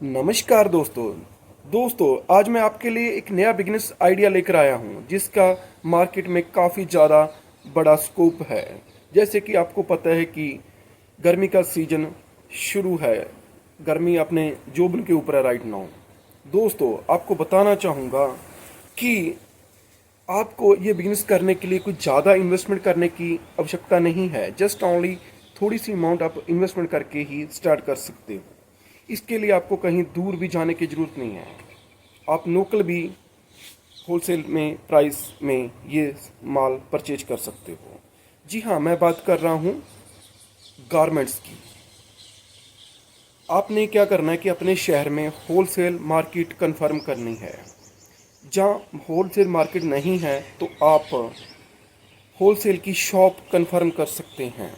नमस्कार दोस्तों आज मैं आपके लिए एक नया बिजनेस आइडिया लेकर आया हूं जिसका मार्केट में काफ़ी ज़्यादा बड़ा स्कोप है। जैसे कि आपको पता है कि गर्मी का सीजन शुरू है। गर्मी अपने जोबन के ऊपर है राइट नाउ। दोस्तों आपको बताना चाहूँगा कि आपको ये बिजनेस करने के लिए कुछ ज़्यादा इन्वेस्टमेंट करने की आवश्यकता नहीं है। जस्ट ओनली थोड़ी सी अमाउंट आप इन्वेस्टमेंट करके ही स्टार्ट कर सकते हो। इसके लिए आपको कहीं दूर भी जाने की ज़रूरत नहीं है। आप लोकल भी होलसेल में प्राइस में ये माल परचेज कर सकते हो। जी हाँ, मैं बात कर रहा हूँ गारमेंट्स की। आपने क्या करना है कि अपने शहर में होलसेल मार्केट कंफर्म करनी है। जहाँ होलसेल मार्केट नहीं है तो आप होलसेल की शॉप कंफर्म कर सकते हैं।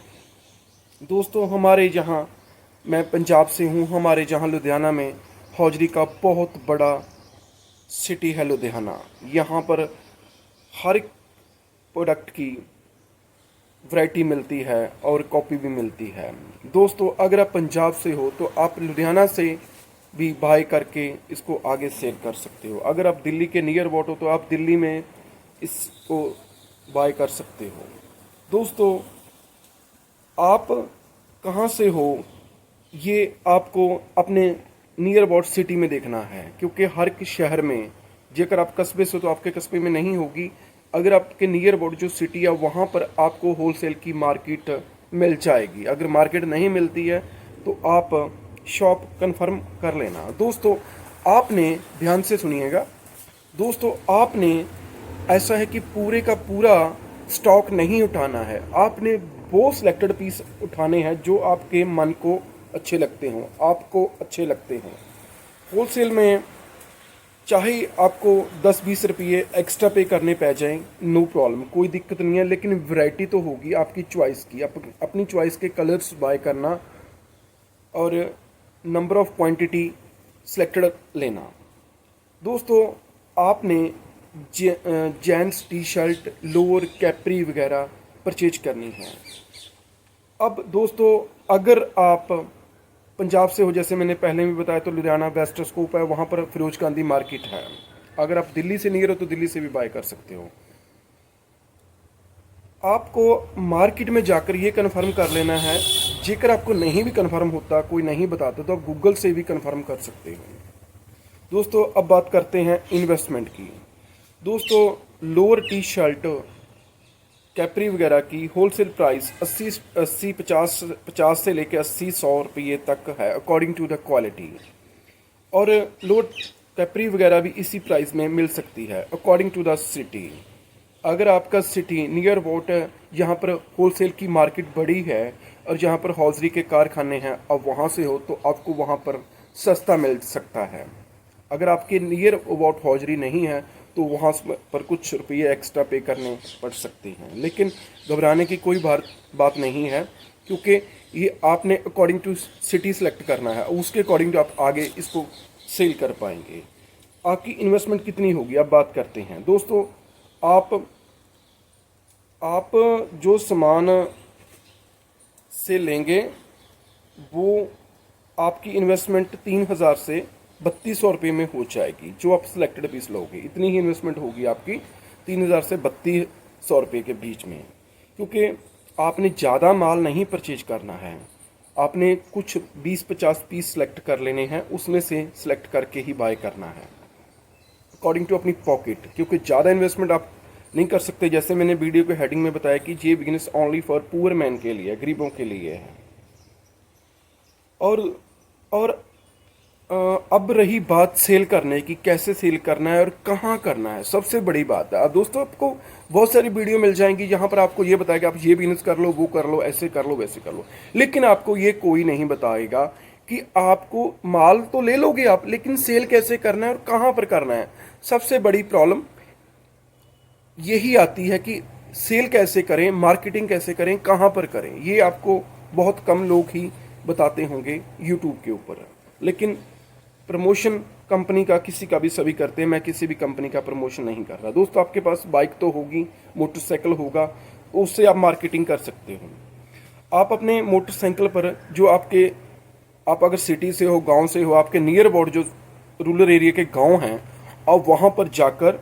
दोस्तों हमारे जहाँ, मैं पंजाब से हूँ, हमारे जहाँ लुधियाना में हौजरी का बहुत बड़ा सिटी है लुधियाना। यहाँ पर हर एक प्रोडक्ट की वैरायटी मिलती है और कॉपी भी मिलती है। दोस्तों अगर आप पंजाब से हो तो आप लुधियाना से भी बाय करके इसको आगे सेल कर सकते हो। अगर आप दिल्ली के नियर अबाउट हो तो आप दिल्ली में इसको बाय कर सकते हो। दोस्तों आप कहाँ से हो ये आपको अपने नियर अबाउट सिटी में देखना है, क्योंकि हर एक शहर में, जेकर आप कस्बे से हो तो आपके कस्बे में नहीं होगी। अगर आपके नियर अबाउट जो सिटी है वहाँ पर आपको होलसेल की मार्केट मिल जाएगी। अगर मार्केट नहीं मिलती है तो आप शॉप कंफर्म कर लेना। दोस्तों आपने ध्यान से सुनिएगा। दोस्तों आपने, ऐसा है कि पूरे का पूरा स्टॉक नहीं उठाना है। आपने वो सिलेक्टेड पीस उठाने हैं जो आपके मन को अच्छे लगते हों, आपको अच्छे लगते हों। होलसेल में चाहे आपको 10-20 रुपये एक्स्ट्रा पे करने पै जाएं, नो प्रॉब्लम, कोई दिक्कत नहीं है। लेकिन वैरायटी तो होगी आपकी चॉइस की। अपनी चॉइस के कलर्स बाय करना और नंबर ऑफ क्वांटिटी सिलेक्टेड लेना। दोस्तों आपने gents T shirt, lower, capri वगैरह परचेज करनी है। अब दोस्तों अगर आप पंजाब से हो, जैसे मैंने पहले भी बताया, तो लुधियाना वेस्ट स्कोप है, वहाँ पर फिरोज गांधी मार्केट है। अगर आप दिल्ली से नियर हो तो दिल्ली से भी बाय कर सकते हो। आपको मार्केट में जाकर ये कन्फर्म कर लेना है। जेकर आपको नहीं भी कन्फर्म होता, कोई नहीं बताता, तो आप गूगल से भी कन्फर्म कर सकते हो। दोस्तों अब बात करते हैं इन्वेस्टमेंट की। दोस्तों लोअर टी शर्ट, कैपरी वगैरह की होलसेल प्राइस 50 से लेकर 80-100 रुपये तक है अकॉर्डिंग टू द क्वालिटी। और लोड कैपरी वगैरह भी इसी प्राइस में मिल सकती है अकॉर्डिंग टू द सिटी। अगर आपका सिटी नियर अबाउट यहाँ पर होलसेल की मार्केट बड़ी है और जहाँ पर हौजरी के कारखाने हैं, अब वहाँ से हो तो आपको वहाँ पर सस्ता मिल सकता है। अगर आपके नियर अबाउट हौजरी नहीं है तो वहाँ पर कुछ रुपये एक्स्ट्रा पे करने पड़ सकते हैं। लेकिन घबराने की कोई बात नहीं है, क्योंकि ये आपने अकॉर्डिंग टू सिटी सेलेक्ट करना है, उसके अकॉर्डिंग टू आप आगे इसको सेल कर पाएंगे। आपकी इन्वेस्टमेंट कितनी होगी अब बात करते हैं। दोस्तों आप जो सामान से लेंगे वो आपकी इन्वेस्टमेंट 3,000 से 3,200 रुपये में हो जाएगी। जो आप सिलेक्टेड पीस लोगे इतनी ही इन्वेस्टमेंट होगी आपकी 3,000 से 3,200 रुपये के बीच में, क्योंकि आपने ज़्यादा माल नहीं परचेज करना है। आपने कुछ 20-50 पीस सेलेक्ट कर लेने हैं, उसमें से सिलेक्ट करके ही बाय करना है अकॉर्डिंग टू अपनी पॉकेट, क्योंकि ज़्यादा इन्वेस्टमेंट आप नहीं कर सकते। जैसे मैंने वीडियो के हेडिंग में बताया कि ये business only for poor man के लिए, गरीबों के लिए है। और अब रही बात सेल करने की, कैसे सेल करना है और कहाँ करना है, सबसे बड़ी बात है। अब दोस्तों आपको बहुत सारी वीडियो मिल जाएंगी जहाँ पर आपको ये बताया कि आप ये बिजनेस कर लो, वो कर लो, ऐसे कर लो, वैसे कर लो, लेकिन आपको ये कोई नहीं बताएगा कि आपको माल तो ले लोगे आप, लेकिन सेल कैसे करना है और कहाँ पर करना है। सबसे बड़ी प्रॉब्लम यही आती है कि सेल कैसे करें, मार्केटिंग कैसे करें, कहाँ पर करें। ये आपको बहुत कम लोग ही बताते होंगे यूट्यूब के ऊपर। लेकिन प्रमोशन कंपनी का किसी का भी सभी करते हैं, मैं किसी भी कंपनी का प्रमोशन नहीं कर रहा। दोस्तों आपके पास बाइक तो होगी, मोटरसाइकिल होगा, उससे आप मार्केटिंग कर सकते हो। आप अपने मोटरसाइकिल पर जो आपके आप अगर सिटी से हो, गांव से हो, आपके नियर अबाउट जो रूरल एरिया के गांव हैं, आप वहां पर जाकर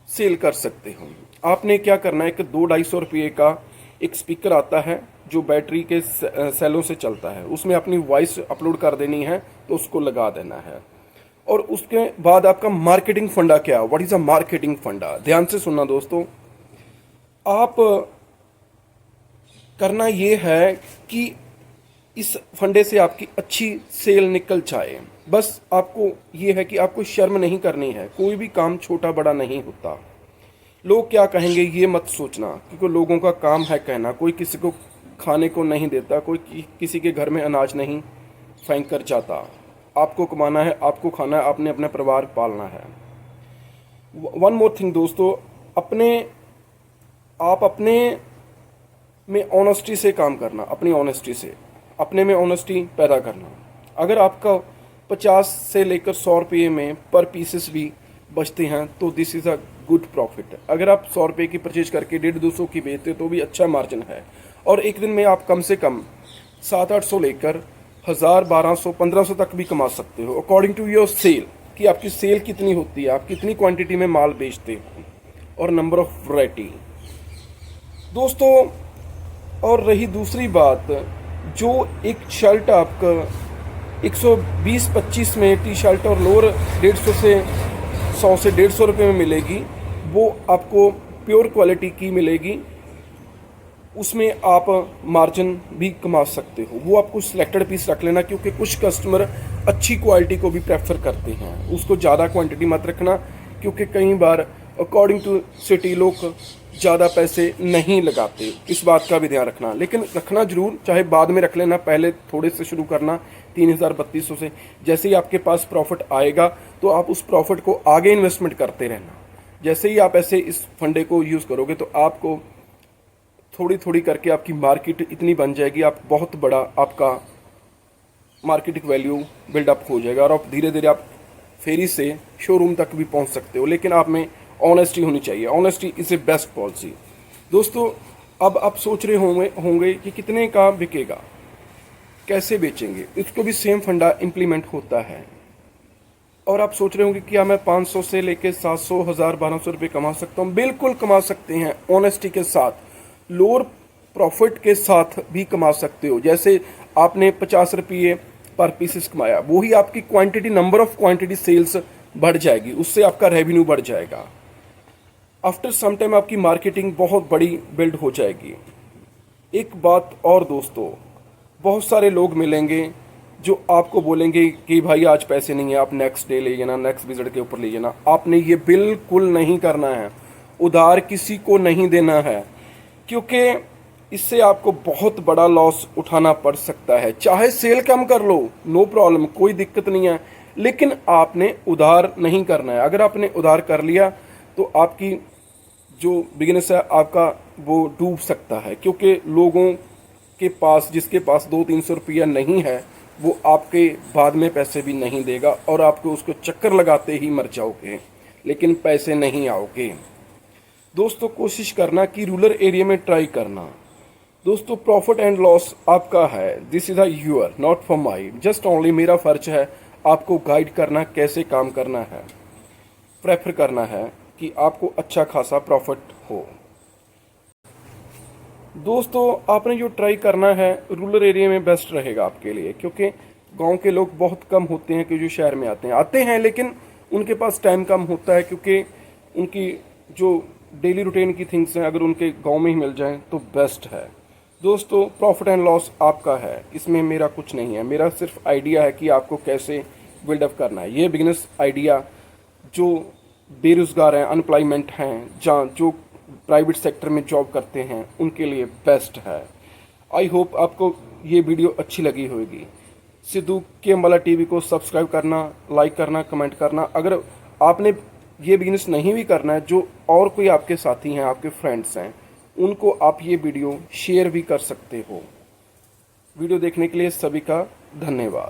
सेल कर सकते हो। आपने क्या करना है कि 200-250 रुपये का एक स्पीकर आता है जो बैटरी के सेलों से चलता है, उसमें अपनी वॉइस अपलोड कर देनी है, तो उसको लगा देना है। और उसके बाद आपका मार्केटिंग फंडा क्या है, व्हाट इज अ मार्केटिंग फंडा, ध्यान से सुनना दोस्तों। आप करना ये है कि इस फंडे से आपकी अच्छी सेल निकल जाए। बस आपको ये है कि आपको शर्म नहीं करनी है, कोई भी काम छोटा बड़ा नहीं होता। लोग क्या कहेंगे ये मत सोचना, क्योंकि लोगों का काम है कहना। कोई किसी को खाने को नहीं देता, कोई किसी के घर में अनाज नहीं फेंक कर जाता। आपको कमाना है, आपको खाना है, आपने अपना परिवार पालना है। वन मोर थिंग दोस्तों, आप अपने में ऑनेस्टी से काम करना, अपनी ऑनेस्टी से अपने में ऑनेस्टी पैदा करना। अगर आपका 50 से लेकर 100 रुपये में पर पीसेस भी बचते हैं तो this is a good profit. अगर आप 100 रुपये की परचेज करके 150-200 की बेचते तो भी अच्छा मार्जिन है। और एक दिन में आप कम से कम 700-800 लेकर 1000, 1200, 1500 तक भी कमा सकते हो, अकॉर्डिंग टू योर सेल, कि आपकी सेल कितनी होती है, आप कितनी क्वांटिटी में माल बेचते हो, और नंबर ऑफ वैरायटी दोस्तों। और रही दूसरी बात, जो एक शर्ट आपका 120-25 में टी शर्ट और लोअर 100 से 150 रुपये में मिलेगी, वो आपको प्योर क्वालिटी की मिलेगी, उसमें आप मार्जिन भी कमा सकते हो। वो आपको सिलेक्टेड पीस रख लेना, क्योंकि कुछ कस्टमर अच्छी क्वालिटी को भी प्रेफर करते हैं, उसको ज़्यादा क्वांटिटी मत रखना, क्योंकि कई बार अकॉर्डिंग टू सिटी लोग ज़्यादा पैसे नहीं लगाते, इस बात का भी ध्यान रखना। लेकिन रखना जरूर, चाहे बाद में रख लेना, पहले थोड़े से शुरू करना 3000-3200 से। जैसे ही आपके पास प्रॉफिट आएगा तो आप उस प्रॉफिट को आगे इन्वेस्टमेंट करते रहना। जैसे ही आप ऐसे इस फंडे को यूज़ करोगे तो आपको थोड़ी थोड़ी करके आपकी मार्केट इतनी बन जाएगी, आप बहुत बड़ा आपका मार्केटिंग वैल्यू बिल्डअप हो जाएगा, और आप धीरे धीरे आप फेरी से शोरूम तक भी पहुंच सकते हो। लेकिन आप में ऑनेस्टी होनी चाहिए, honesty is a best policy दोस्तों। अब आप सोच रहे होंगे कि कितने का बिकेगा, कैसे बेचेंगे, इसको भी सेम फंडा इम्प्लीमेंट होता है। और आप सोच रहे होंगे क्या मैं 500 से लेकर 700, 1000, 1200 रुपये कमा सकता हूँ? बिल्कुल कमा सकते हैं, ऑनेस्टी के साथ, लोअर प्रॉफिट के साथ भी कमा सकते हो। जैसे आपने 50 रुपये पर पीसेस कमाया, वही आपकी quantity, number of quantity sales बढ़ जाएगी, उससे आपका रेवेन्यू बढ़ जाएगा। आफ्टर सम टाइम आपकी मार्केटिंग बहुत बड़ी बिल्ड हो जाएगी। एक बात और दोस्तों, बहुत सारे लोग मिलेंगे जो आपको बोलेंगे कि भाई आज पैसे नहीं है, आप नेक्स्ट डे ले जाना, नेक्स्ट विजिट के ऊपर ले जाना। आपने ये बिल्कुल नहीं करना है, उधार किसी को नहीं देना है, क्योंकि इससे आपको बहुत बड़ा लॉस उठाना पड़ सकता है। चाहे सेल कम कर लो, नो प्रॉब्लम, कोई दिक्कत नहीं है, लेकिन आपने उधार नहीं करना है। अगर आपने उधार कर लिया तो आपकी जो बिजनेस है आपका वो डूब सकता है, क्योंकि लोगों के पास, जिसके पास 200-300 रुपया नहीं है, वो आपके बाद में पैसे भी नहीं देगा, और आपको उसको चक्कर लगाते ही मर जाओगे, लेकिन पैसे नहीं आओगे। दोस्तों कोशिश करना कि रूरल एरिया में ट्राई करना। दोस्तों प्रॉफिट एंड लॉस आपका है, this is a you're not for my, just only मेरा फर्ज है आपको गाइड करना, कैसे काम करना है, प्रेफर करना है कि आपको अच्छा खासा प्रॉफिट हो। दोस्तों आपने जो ट्राई करना है रूरल एरिया में बेस्ट रहेगा आपके लिए, क्योंकि गांव के लोग बहुत कम होते हैं कि जो शहर में आते हैं, लेकिन उनके पास टाइम कम होता है, क्योंकि उनकी जो डेली रूटीन की थिंग्स हैं अगर उनके गांव में ही मिल जाएं तो बेस्ट है। दोस्तों प्रॉफिट एंड लॉस आपका है, इसमें मेरा कुछ नहीं है, मेरा सिर्फ आइडिया है कि आपको कैसे बिल्डअप करना है। ये बिजनेस आइडिया जो बेरोज़गार हैं, अनएम्प्लॉयमेंट हैं, जहाँ जो प्राइवेट सेक्टर में जॉब करते हैं, उनके लिए बेस्ट है। आई होप आपको ये वीडियो अच्छी लगी होगी। सिद्धू के अंबाला टीवी को सब्सक्राइब करना, लाइक करना, कमेंट करना। अगर आपने ये बिजनेस नहीं भी करना है, जो और कोई आपके साथी हैं, आपके फ्रेंड्स हैं, उनको आप ये वीडियो शेयर भी कर सकते हो। वीडियो देखने के लिए सभी का धन्यवाद।